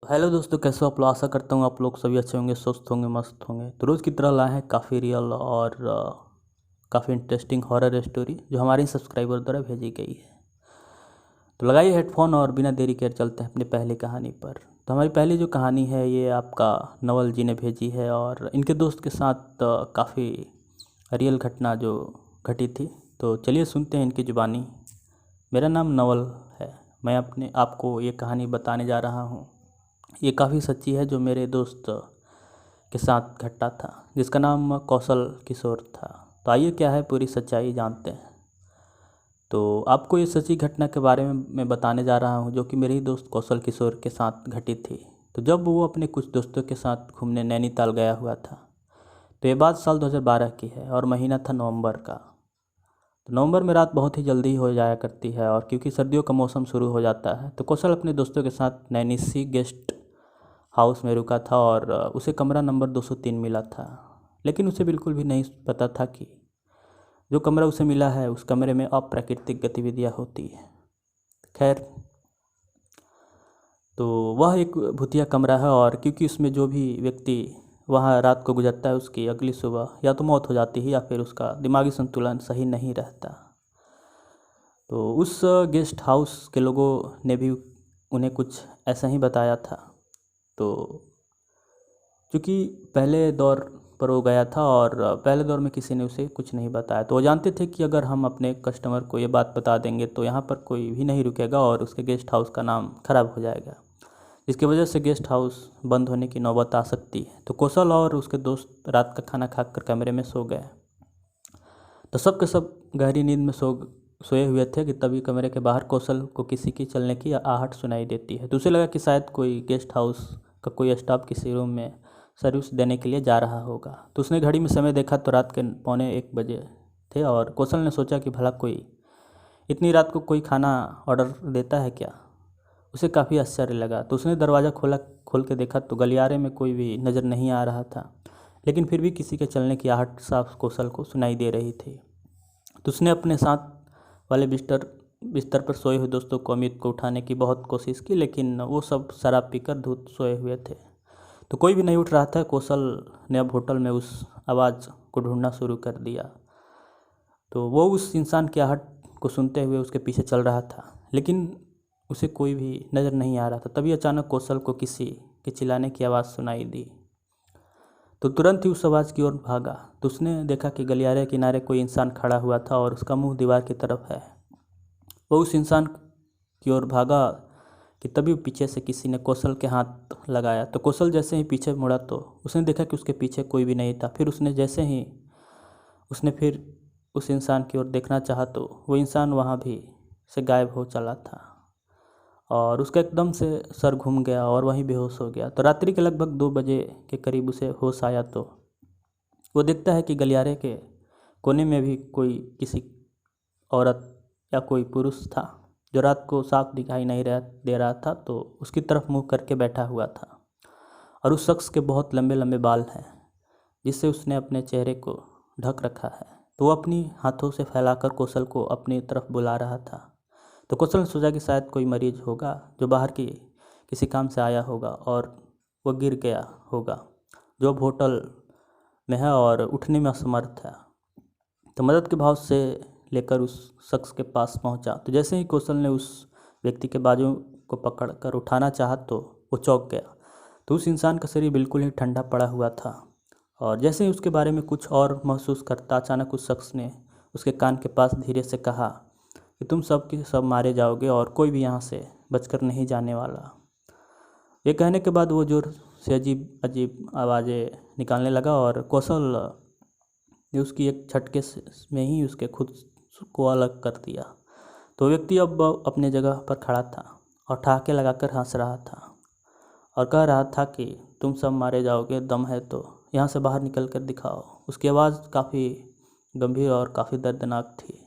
Hello दोस्तों, कैसे हो आप लोग। आशा करता हूँ आप लोग सभी अच्छे होंगे, स्वस्थ होंगे, मस्त होंगे। तो रोज़ की तरह लाए हैं काफ़ी रियल और काफ़ी इंटरेस्टिंग हॉरर स्टोरी जो हमारे सब्सक्राइबर द्वारा भेजी गई है। तो लगाइए हेडफोन और बिना देरी कर चलते हैं अपनी पहली कहानी पर। तो हमारी पहली जो कहानी है ये आपका नवल जी ने भेजी है और इनके दोस्त के साथ काफ़ी रियल घटना जो घटी थी। तो चलिए सुनते हैं इनकी ज़ुबानी। मेरा नाम नवल है। मैं अपने आपको ये कहानी बताने जा रहा हूँ। ये काफ़ी सच्ची है जो मेरे दोस्त के साथ घटा था, जिसका नाम कौशल किशोर था। तो आइए क्या है पूरी सच्चाई जानते हैं। तो आपको ये सच्ची घटना के बारे में मैं बताने जा रहा हूँ जो कि मेरे ही दोस्त कौशल किशोर के साथ घटी थी। तो जब वो अपने कुछ दोस्तों के साथ घूमने नैनीताल गया हुआ था। तो ये बात साल 2012 की है और महीना था नवंबर का। तो नवंबर में रात बहुत ही जल्दी हो जाया करती है और क्योंकि सर्दियों का मौसम शुरू हो जाता है तो कौशल अपने दोस्तों के साथ नैनीसी गेस्ट हाउस में रुका था और उसे कमरा नंबर 203 मिला था। लेकिन उसे बिल्कुल भी नहीं पता था कि जो कमरा उसे मिला है उस कमरे में अप्राकृतिक गतिविधियां होती है। खैर, तो वह एक भूतिया कमरा है और क्योंकि उसमें जो भी व्यक्ति वहाँ रात को गुजरता है उसकी अगली सुबह या तो मौत हो जाती है या फिर उसका दिमागी संतुलन सही नहीं रहता। तो उस गेस्ट हाउस के लोगों ने भी उन्हें कुछ ऐसा ही बताया था। तो क्योंकि पहले दौर पर वो गया था और पहले दौर में किसी ने उसे कुछ नहीं बताया, तो वो जानते थे कि अगर हम अपने कस्टमर को ये बात बता देंगे तो यहाँ पर कोई भी नहीं रुकेगा और उसके गेस्ट हाउस का नाम खराब हो जाएगा, जिसकी वजह से गेस्ट हाउस बंद होने की नौबत आ सकती है। तो कौशल और उसके दोस्त रात का खाना खाकर कमरे में सो गए। तो सब के सब गहरी नींद में सोए हुए थे कि तभी कमरे के बाहर कौशल को किसी की चलने की आहट सुनाई देती है। तो उसे लगा कि शायद कोई गेस्ट हाउस का कोई स्टाफ किसी रूम में सर्विस देने के लिए जा रहा होगा। तो उसने घड़ी में समय देखा तो रात के 12:45 थे और कौशल ने सोचा कि भला कोई इतनी रात को कोई खाना ऑर्डर देता है क्या। उसे काफ़ी आश्चर्य लगा। तो उसने दरवाज़ा खोल के देखा तो गलियारे में कोई भी नज़र नहीं आ रहा था, लेकिन फिर भी किसी के चलने की आहट साफ कौशल को सुनाई दे रही थी। तो उसने अपने साथ वाले बिस्तर पर सोए हुए दोस्तों को अमित को उठाने की बहुत कोशिश की, लेकिन वो सब शराब पीकर धुत सोए हुए थे। तो कोई भी नहीं उठ रहा था। कौशल ने अब होटल में उस आवाज़ को ढूंढना शुरू कर दिया। तो वो उस इंसान की आहट को सुनते हुए उसके पीछे चल रहा था, लेकिन उसे कोई भी नज़र नहीं आ रहा था। तभी अचानक कौशल को किसी के चिल्लाने की आवाज़ सुनाई दी। तो तुरंत ही उस आवाज़ की ओर भागा। तो उसने देखा कि गलियारे के किनारे कोई इंसान खड़ा हुआ था और उसका मुंह दीवार की तरफ है। वो उस इंसान की ओर भागा कि तभी पीछे से किसी ने कौशल के हाथ लगाया। तो कौशल जैसे ही पीछे मुड़ा तो उसने देखा कि उसके पीछे कोई भी नहीं था। फिर उसने जैसे ही उसने फिर उस इंसान की ओर देखना चाहा तो वो इंसान वहाँ भी से गायब हो चला था और उसका एकदम से सर घूम गया और वहीं बेहोश हो गया। तो रात्रि के लगभग 2 बजे के करीब उसे होश आया तो वो देखता है कि गलियारे के कोने में भी कोई किसी औरत या कोई पुरुष था जो रात को साफ दिखाई नहीं दे रहा था। तो उसकी तरफ मुंह करके बैठा हुआ था और उस शख्स के बहुत लंबे लंबे बाल हैं जिससे उसने अपने चेहरे को ढक रखा है। तो वो अपनी हाथों से फैलाकर कौशल को अपनी तरफ बुला रहा था। तो कौशल ने सोचा कि शायद कोई मरीज होगा जो बाहर की किसी काम से आया होगा और वो गिर गया होगा, जो अब होटल में है और उठने में असमर्थ है। तो मदद के भाव से लेकर उस शख्स के पास पहुंचा। तो जैसे ही कौशल ने उस व्यक्ति के बाजू को पकड़कर उठाना चाहा तो वो चौंक गया। तो उस इंसान का शरीर बिल्कुल ही ठंडा पड़ा हुआ था और जैसे ही उसके बारे में कुछ और महसूस करता अचानक उस शख्स ने उसके कान के पास धीरे से कहा कि तुम सब के सब मारे जाओगे और कोई भी यहाँ से बचकर नहीं जाने वाला। ये कहने के बाद वो जोर से अजीब अजीब आवाज़ें निकालने लगा और कौशल ने उसकी एक झटके में ही उसके खुद को अलग कर दिया। तो व्यक्ति अब अपने जगह पर खड़ा था और ठहाके लगाकर हंस रहा था और कह रहा था कि तुम सब मारे जाओगे, दम है तो यहाँ से बाहर निकल कर दिखाओ। उसकी आवाज़ काफ़ी गंभीर और काफ़ी दर्दनाक थी।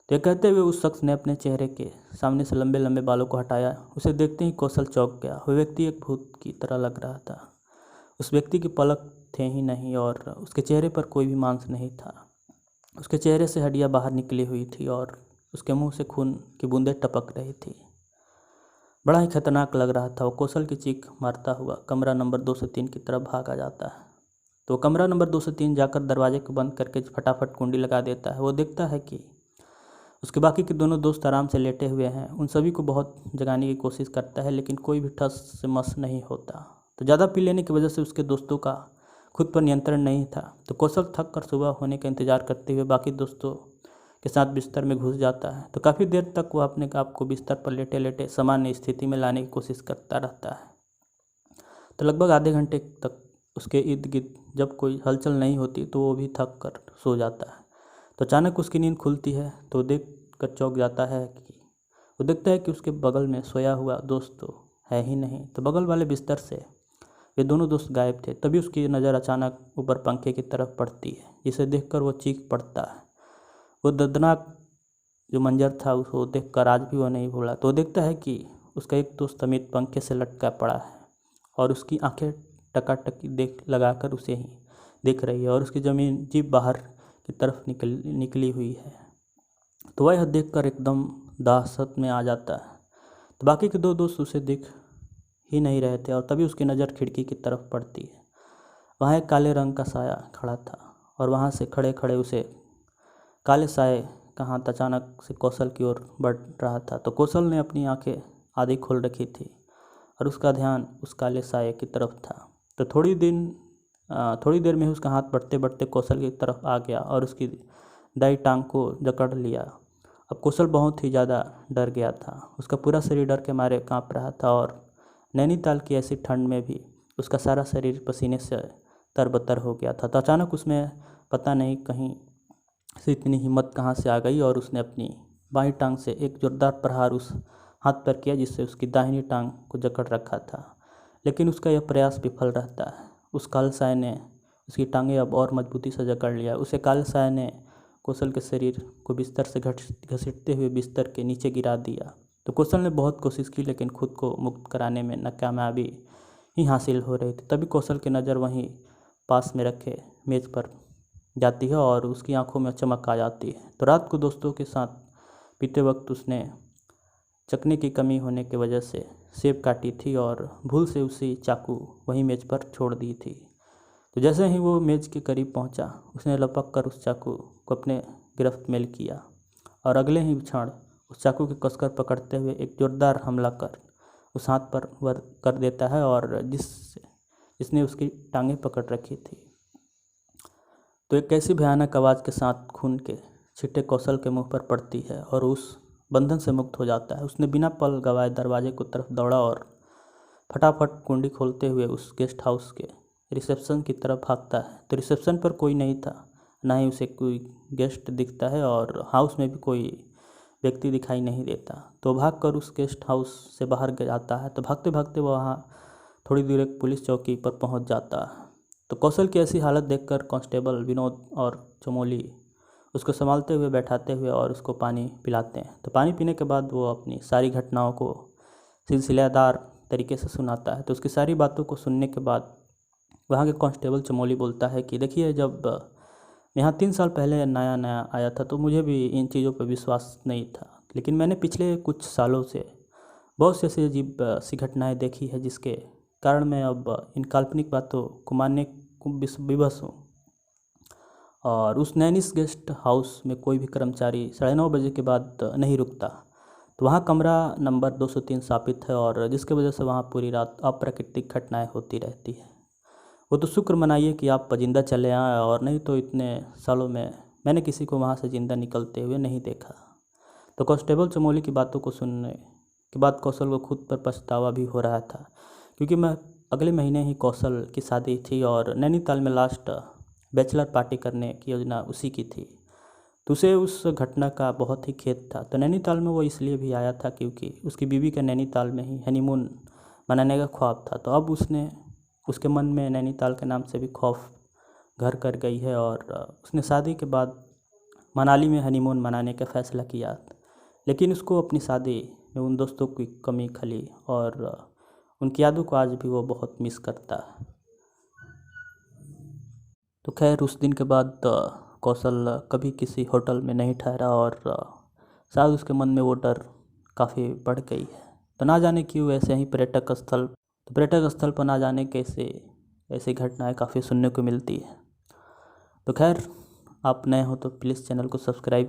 तो ये कहते हुए उस शख्स ने अपने चेहरे के सामने से लंबे लंबे बालों को हटाया। उसे देखते ही कौशल चौंक गया। वह व्यक्ति एक भूत की तरह लग रहा था। उस व्यक्ति की पलक थे ही नहीं और उसके चेहरे पर कोई भी मांस नहीं था। उसके चेहरे से हड्डियां बाहर निकली हुई थी और उसके मुंह से खून की बूंदें टपक रही थी। बड़ा ही खतरनाक लग रहा था। वो कौशल की चीख मारता हुआ कमरा नंबर 203 की तरफ भागा जाता है। तो कमरा नंबर 203 जाकर दरवाजे को बंद करके फटाफट कुंडी लगा देता है। वो देखता है कि उसके बाकी के दोनों दोस्त आराम से लेटे हुए हैं। उन सभी को बहुत जगाने की कोशिश करता है, लेकिन कोई भी ठस से मस नहीं होता। तो ज़्यादा पी लेने की वजह से उसके दोस्तों का खुद पर नियंत्रण नहीं था। तो कौशल थक कर सुबह होने का इंतजार करते हुए बाकी दोस्तों के साथ बिस्तर में घुस जाता है। तो काफ़ी देर तक वह अपने आप को बिस्तर पर लेटे लेटे सामान्य स्थिति में लाने की कोशिश करता रहता है। तो लगभग आधे घंटे तक उसके इर्द गिर्द जब कोई हलचल नहीं होती तो वो भी थक कर सो जाता है। तो अचानक उसकी नींद खुलती है तो देख कर चौंक जाता है कि वो देखता है कि उसके बगल में सोया हुआ दोस्त तो है ही नहीं। तो बगल वाले बिस्तर से वे दोनों दोस्त गायब थे। तभी उसकी नज़र अचानक ऊपर पंखे की तरफ पड़ती है, जिसे देखकर वो चीख पड़ता है। वो दर्दनाक जो मंजर था उसको देखकर आज भी वो नहीं भूला। तो वो देखता है कि उसका एक दोस्त अमित पंखे से लटका पड़ा है और उसकी आंखें टकाटकी देख लगाकर उसे ही देख रही है और उसकी ज़मीन जीभ बाहर की तरफ निकली हुई है। तो वह देखकर एकदम दहशत में आ जाता है। तो बाकी के दो दोस्त उसे देख ही नहीं रहे थे और तभी उसकी नज़र खिड़की की तरफ पड़ती है। वहाँ एक काले रंग का साया खड़ा था और वहाँ से खड़े खड़े उसे काले साये का हाथ अचानक से कौशल की ओर बढ़ रहा था। तो कौशल ने अपनी आंखें आधी खोल रखी थी और उसका ध्यान उस काले साये की तरफ था। तो थोड़ी देर में ही उसका हाथ बढ़ते बढ़ते कौशल की तरफ आ गया और उसकी दाई टांग को जकड़ लिया। अब कौशल बहुत ही ज़्यादा डर गया था। उसका पूरा शरीर डर के मारे कांप रहा था और नैनीताल की ऐसी ठंड में भी उसका सारा शरीर पसीने से तरबतर हो गया था। तो अचानक उसमें पता नहीं कहीं से इतनी हिम्मत कहाँ से आ गई और उसने अपनी बाईं टांग से एक जोरदार प्रहार उस हाथ पर किया जिससे उसकी दाहिनी टांग को जकड़ रखा था। लेकिन उसका यह प्रयास विफल रहता है। उस काले साये ने उसकी टांगें अब और मजबूती से जकड़ लिया। उसे काले साये ने कौशल के शरीर को बिस्तर से घसीटते हुए बिस्तर के नीचे गिरा दिया। तो कौशल ने बहुत कोशिश की लेकिन खुद को मुक्त कराने में नाकामयाबी ही हासिल हो रही थी। तभी कौशल की नज़र वहीं पास में रखे मेज पर जाती है और उसकी आंखों में चमक आ जाती है। तो रात को दोस्तों के साथ पीते वक्त उसने चखने की कमी होने की वजह से सेब काटी थी और भूल से उसी चाकू वहीं मेज पर छोड़ दी थी। तो जैसे ही वो मेज के करीब पहुंचा उसने लपक कर उस चाकू को अपने गिरफ्त में किया और अगले ही क्षण उस चाकू के कसकर पकड़ते हुए एक जोरदार हमला कर उस हाथ पर वर कर देता है और जिसने उसकी टांगें पकड़ रखी थी। तो एक ऐसी भयानक आवाज़ के साथ खून के छींटे कौशल के मुंह पर पड़ती है और उस बंधन से मुक्त हो जाता है। उसने बिना पल गवाए दरवाजे की तरफ दौड़ा और फटाफट कुंडी खोलते हुए उस गेस्ट हाउस के रिसेप्शन की तरफ भागता है। तो रिसेप्शन पर कोई नहीं था, ना ही उसे कोई गेस्ट दिखता है और हाउस में भी कोई व्यक्ति दिखाई नहीं देता। तो भागकर उस गेस्ट हाउस से बाहर जाता है। तो भागते भागते वो वहाँ थोड़ी दूर एक पुलिस चौकी पर पहुँच जाता है। तो कौशल की ऐसी हालत देखकर कांस्टेबल विनोद और चमोली उसको संभालते हुए बैठाते हुए और उसको पानी पिलाते हैं। तो पानी पीने के बाद वो अपनी सारी घटनाओं को सिलसिलेदार तरीके से सुनाता है। तो उसकी सारी बातों को सुनने के बाद वहाँ के कांस्टेबल चमोली बोलता है कि देखिए, जब यहाँ 3 साल पहले नया नया आया था तो मुझे भी इन चीज़ों पर विश्वास नहीं था, लेकिन मैंने पिछले कुछ सालों से बहुत सी ऐसी अजीब सी घटनाएँ देखी है जिसके कारण मैं अब इन काल्पनिक बातों को मानने को विवश हूँ। और उस नैनिस गेस्ट हाउस में कोई भी कर्मचारी 9:30 बजे के बाद नहीं रुकता। तो वहाँ कमरा नंबर 203 स्थापित है और जिसकी वजह से वहाँ पूरी रात अप्राकृतिक घटनाएं होती रहती है। वो तो शुक्र मनाइए कि आप जिंदा चले आए, और नहीं तो इतने सालों में मैंने किसी को वहाँ से जिंदा निकलते हुए नहीं देखा। तो कांस्टेबल चमोली की बातों को सुनने के बाद कौशल को खुद पर पछतावा भी हो रहा था, क्योंकि मैं अगले महीने ही कौशल की शादी थी और नैनीताल में लास्ट बैचलर पार्टी करने की योजना उसी की थी। तो उसे उस घटना का बहुत ही खेद था। तो नैनीताल में वो इसलिए भी आया था क्योंकि उसकी बीवी का नैनीताल में ही हनीमून मनाने का ख्वाब था। तो अब उसके मन में नैनीताल के नाम से भी खौफ घर कर गई है और उसने शादी के बाद मनाली में हनीमून मनाने का फ़ैसला किया। लेकिन उसको अपनी शादी में उन दोस्तों की कमी खली और उनकी यादों को आज भी वो बहुत मिस करता है। तो खैर, उस दिन के बाद कौशल कभी किसी होटल में नहीं ठहरा और शायद उसके मन में वो डर काफ़ी बढ़ गई है। तो ना जाने क्यों ऐसे ही पर्यटक स्थल पर ना जाने कैसे ऐसी घटनाएं काफ़ी सुनने को मिलती है। तो खैर, आप नए हो तो प्लीज़ चैनल को सब्सक्राइब